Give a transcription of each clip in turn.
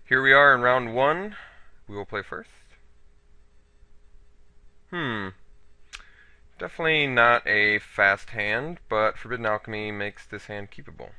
Here we are in round one. We will play first. Definitely not a fast hand, but Forbidden Alchemy makes this hand keepable.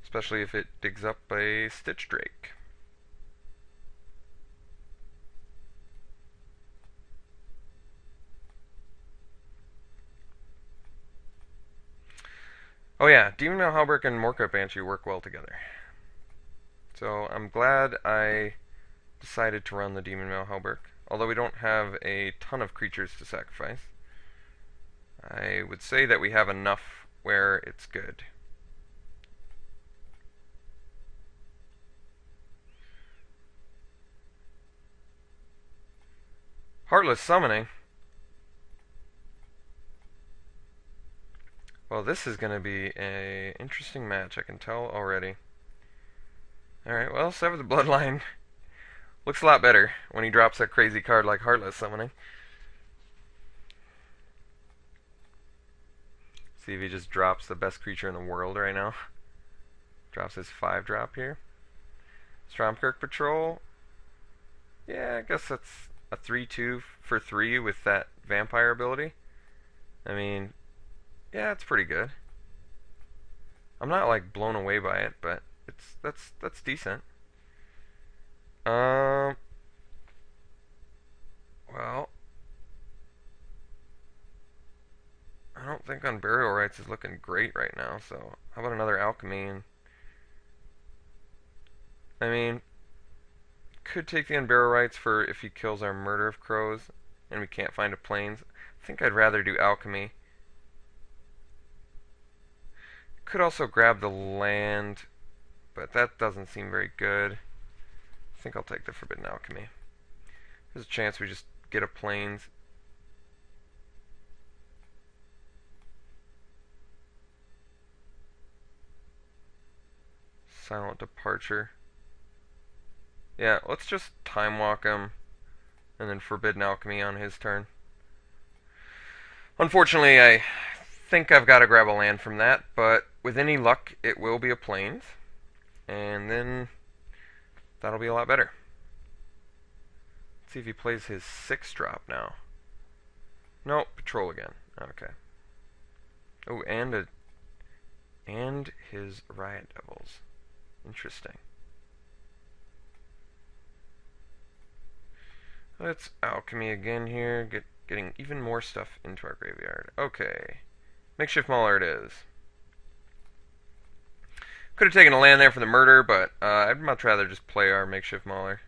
Especially if it digs up a Stitch Drake. Oh yeah, Demon Mail Halberg and Morka Banshee work well together. So I'm glad I decided to run the Demon Mail Halberg. Although we don't have a ton of creatures to sacrifice, I would say that we have enough where it's good. Heartless Summoning. Well, this is going to be an interesting match, I can tell already. Alright, well, Sever the Bloodline looks a lot better when he drops a crazy card like Heartless Summoning. See if he just drops the best creature in the world right now. Drops his 5-drop here. Stromkirk Patrol. Yeah, I guess that's a 3-2 for 3 with that vampire ability. I mean, yeah, it's pretty good. I'm not like blown away by it, but that's decent. Well, I don't think Unburial Rites is looking great right now, so how about another Alchemy? And I mean, could take the Unburial Rites for if he kills our Murder of Crows and we can't find a Plains. I think I'd rather do Alchemy. Could also grab the land, but that doesn't seem very good. I think I'll take the Forbidden Alchemy. There's a chance we just get a Plains. Silent Departure. Yeah, let's just Time Walk him and then Forbidden Alchemy on his turn. Unfortunately, I think I've got to grab a land from that, but with any luck, it will be a Plains, and then that'll be a lot better. Let's see if he plays his 6-drop now. Nope, Patrol again. Okay. Oh, and his Riot Devils. Interesting. Let's Alchemy again here, getting even more stuff into our graveyard. Okay. Makeshift Mauler it is. Could have taken a land there for the murder, but I'd much rather just play our Makeshift Mauler.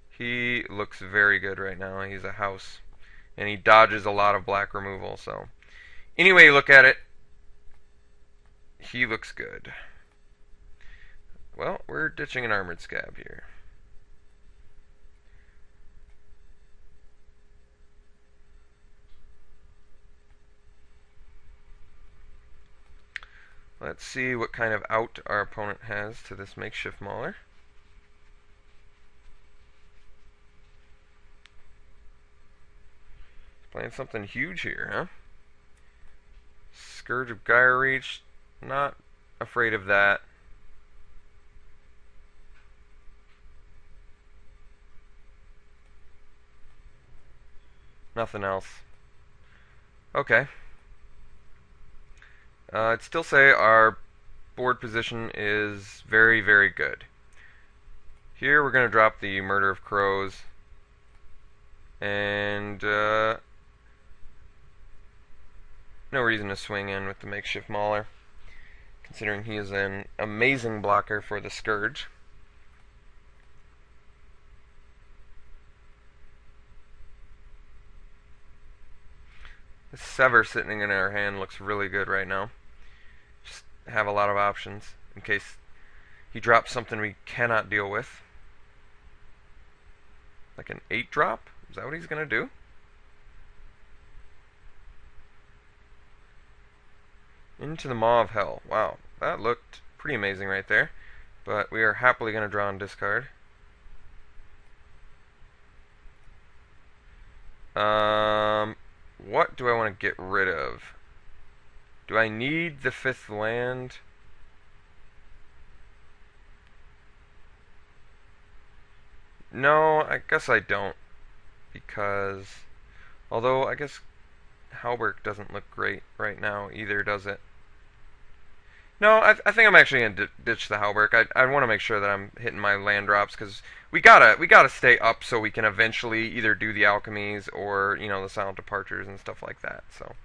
He looks very good right now. He's a house, and he dodges a lot of black removal, so any way you look at it, he looks good. Well, we're ditching an Armored Scab here. Let's see what kind of out our opponent has to this Makeshift Mauler. Playing something huge here, huh? Scourge of Gyre Reach. Not afraid of that. Nothing else. Okay. I'd still say our board position is very, very good. Here we're going to drop the Murder of Crows. And no reason to swing in with the Makeshift Mauler, considering he is an amazing blocker for the Scourge. This Sever sitting in our hand looks really good right now. Just have a lot of options in case he drops something we cannot deal with. Like an 8-drop? Is that what he's going to do? Into the Maw of Hell. Wow, that looked pretty amazing right there. But we are happily going to draw and discard. What do I want to get rid of? Do I need the 5th land? No, I guess I don't. Because, although I guess Halberg doesn't look great right now either, does it? No, I think I'm actually gonna ditch the Halberg. I want to make sure that I'm hitting my land drops because we gotta stay up so we can eventually either do the alchemies or the silent departures and stuff like that. So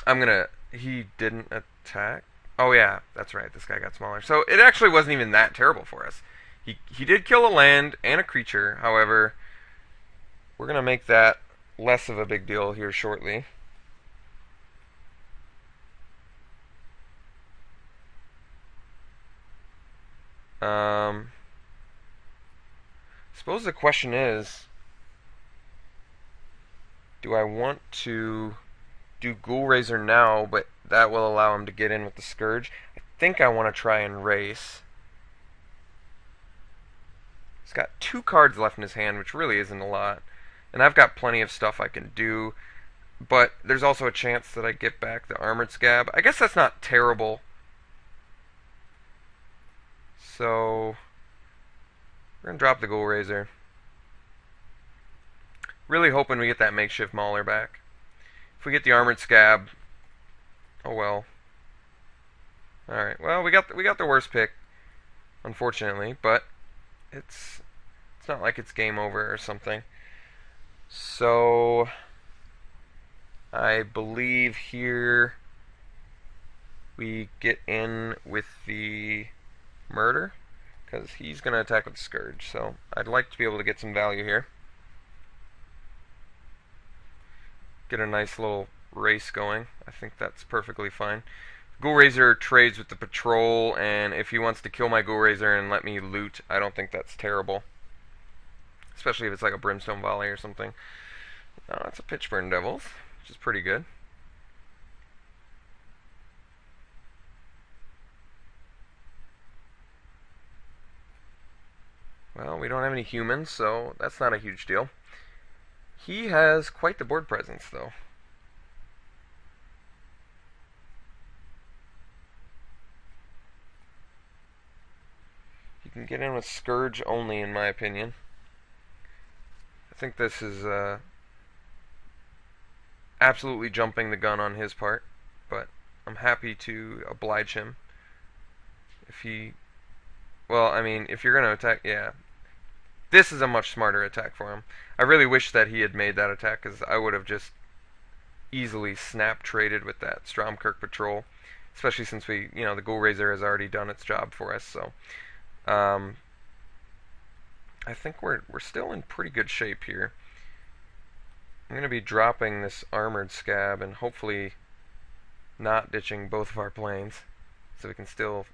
I'm gonna. He didn't attack. Oh yeah, that's right. This guy got smaller. So it actually wasn't even that terrible for us. He did kill a land and a creature. However, we're gonna make that less of a big deal here shortly. Um, suppose the question is, do I want to do Ghoul Raiser now, but that will allow him to get in with the Scourge? I think I want to try and race. He's got 2 cards left in his hand, which really isn't a lot. And I've got plenty of stuff I can do, but there's also a chance that I get back the Armored Scab. I guess that's not terrible. So, we're going to drop the Ghoul Raiser. Really hoping we get that Makeshift Mauler back. If we get the Armored Scab, oh well. Alright, well, we got the worst pick, unfortunately, but it's not like it's game over or something. So, I believe here we get in with the Murder, because he's going to attack with the Scourge, so I'd like to be able to get some value here. Get a nice little race going. I think that's perfectly fine. Ghoul Raiser trades with the Patrol, and if he wants to kill my Ghoul Raiser and let me loot, I don't think that's terrible. Especially if it's like a Brimstone Volley or something. Oh, it's a Pitchburn Devils, which is pretty good. Well, we don't have any humans, so that's not a huge deal. He has quite the board presence, though. He can get in with Scourge only, in my opinion. I think this is absolutely jumping the gun on his part, but I'm happy to oblige him. If he... Well, I mean, if you're going to attack... Yeah. This is a much smarter attack for him. I really wish that he had made that attack, because I would have just easily snap traded with that Stromkirk Patrol, especially since the Ghoul Raiser has already done its job for us, so... I think we're still in pretty good shape here. I'm going to be dropping this Armored Scab and hopefully not ditching both of our planes, so we can still,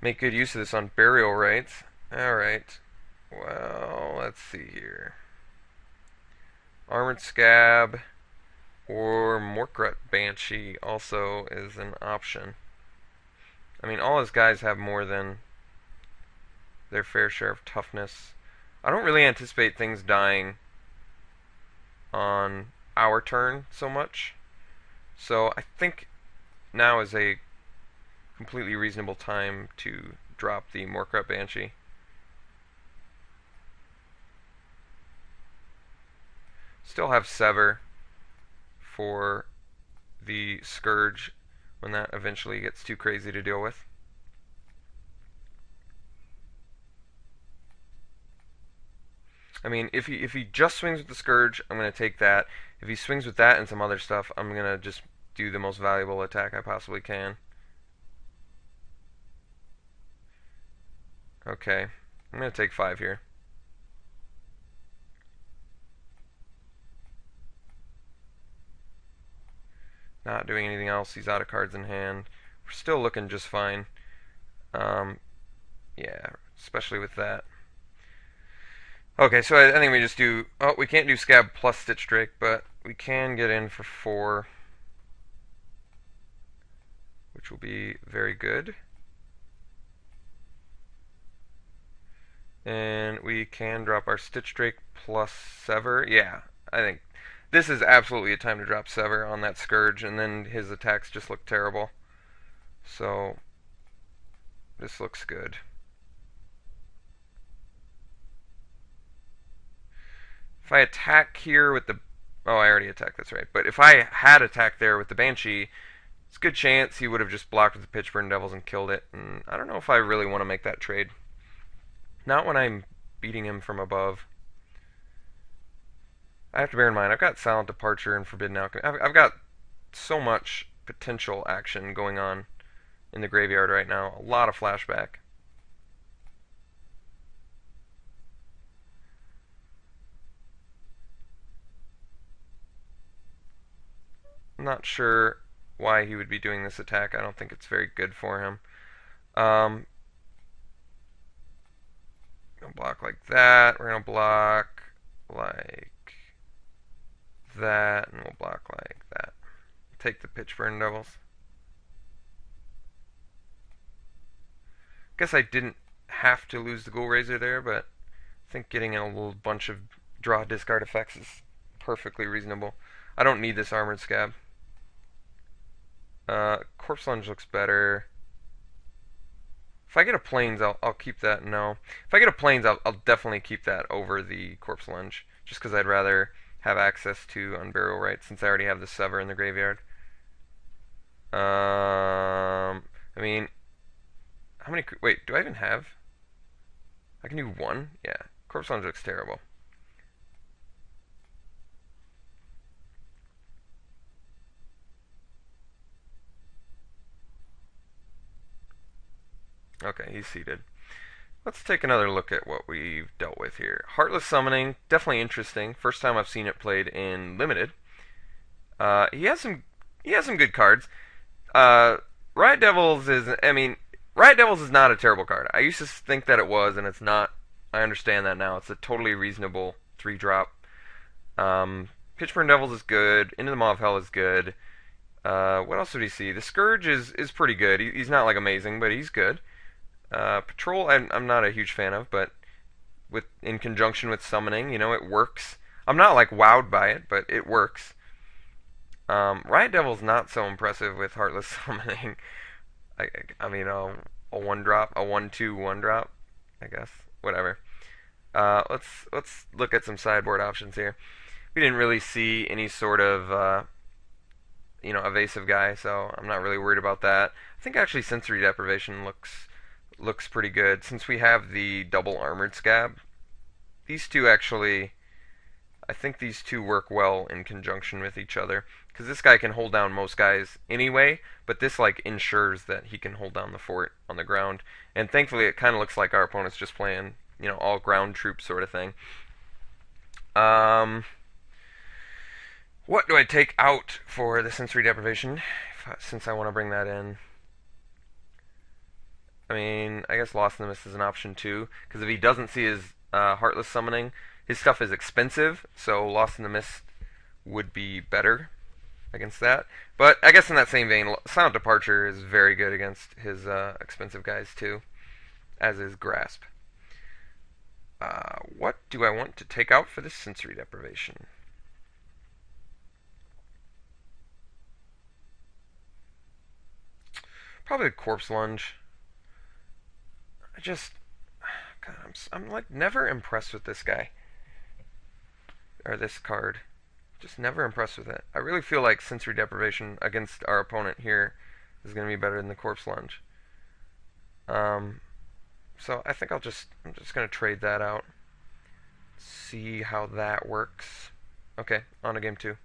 make good use of this on Burial Rites. Alright, well, let's see here. Armored Scab or Morkrut Banshee also is an option. I mean, all his guys have more than their fair share of toughness. I don't really anticipate things dying on our turn so much. So I think now is a completely reasonable time to drop the Morkrut Banshee. Still have Sever for the Scourge when that eventually gets too crazy to deal with. I mean, if he just swings with the Scourge, I'm going to take that. If he swings with that and some other stuff, I'm going to just do the most valuable attack I possibly can. Okay, I'm going to take 5 here. Not doing anything else. He's out of cards in hand. We're still looking just fine. Yeah, especially with that. Okay, so I think we just do... Oh, we can't do Scab plus Stitch Drake, but we can get in for 4. Which will be very good. And we can drop our Stitch Drake plus Sever. Yeah, I think this is absolutely a time to drop Sever on that Scourge, and then his attacks just look terrible. So, this looks good. If I attack here with the... Oh, I already attacked, that's right. But if I had attacked there with the Banshee, it's a good chance he would have just blocked with the Pitchburn Devils and killed it. And I don't know if I really want to make that trade. Not when I'm beating him from above. I have to bear in mind, I've got Silent Departure and Forbidden Alchemy. I've got so much potential action going on in the graveyard right now. A lot of flashback. I'm not sure why he would be doing this attack. I don't think it's very good for him. Gonna block like that. We're gonna block like that, and we'll block like that. Take the Pitchburn Devils. Guess I didn't have to lose the Ghoul Razor there, but I think getting a little bunch of draw discard effects is perfectly reasonable. I don't need this Armored Scab. Corpse Lunge looks better. If I get a Plains, I'll keep that. No. If I get a Plains, I'll definitely keep that over the Corpse Lunge, just because I'd rather have access to Unburial Rites since I already have the Sever in the graveyard. I mean, how many... Wait, do I even have... I can do one? Yeah. Corpse Lunge looks terrible. Okay, he's seated. Let's take another look at what we've dealt with here. Heartless Summoning, definitely interesting. First time I've seen it played in Limited. He has some good cards. Riot Devils is, Riot Devils is not a terrible card. I used to think that it was, and it's not. I understand that now. It's a totally reasonable 3-drop. Pitchburn Devils is good. Into the Maw of Hell is good. What else did he see? The Scourge is pretty good. He's not like amazing, but he's good. Patrol, I'm not a huge fan of, but in conjunction with Summoning, it works. I'm not like wowed by it, but it works. Riot Devil's not so impressive with Heartless Summoning. I mean, a 1-drop, a 1/2 1-drop, I guess. Whatever. Let's look at some sideboard options here. We didn't really see any sort of evasive guy, so I'm not really worried about that. I think actually Sensory Deprivation looks pretty good since we have the double Armored Scab. These two actually, I think these two work well in conjunction with each other because this guy can hold down most guys anyway, but this like ensures that he can hold down the fort on the ground. And thankfully, it kind of looks like our opponent's just playing, all ground troops sort of thing. What do I take out for the Sensory Deprivation since I want to bring that in? I mean, I guess Lost in the Mist is an option too, because if he doesn't see his Heartless Summoning, his stuff is expensive, so Lost in the Mist would be better against that. But I guess in that same vein, Silent Departure is very good against his expensive guys too, as is Grasp. What do I want to take out for this Sensory Deprivation? Probably the Corpse Lunge. God, I'm like never impressed with this guy. Or this card. Just never impressed with it. I really feel like Sensory Deprivation against our opponent here is going to be better than the Corpse Lunge. So I think I'm just going to trade that out. See how that works. Okay, on to game 2.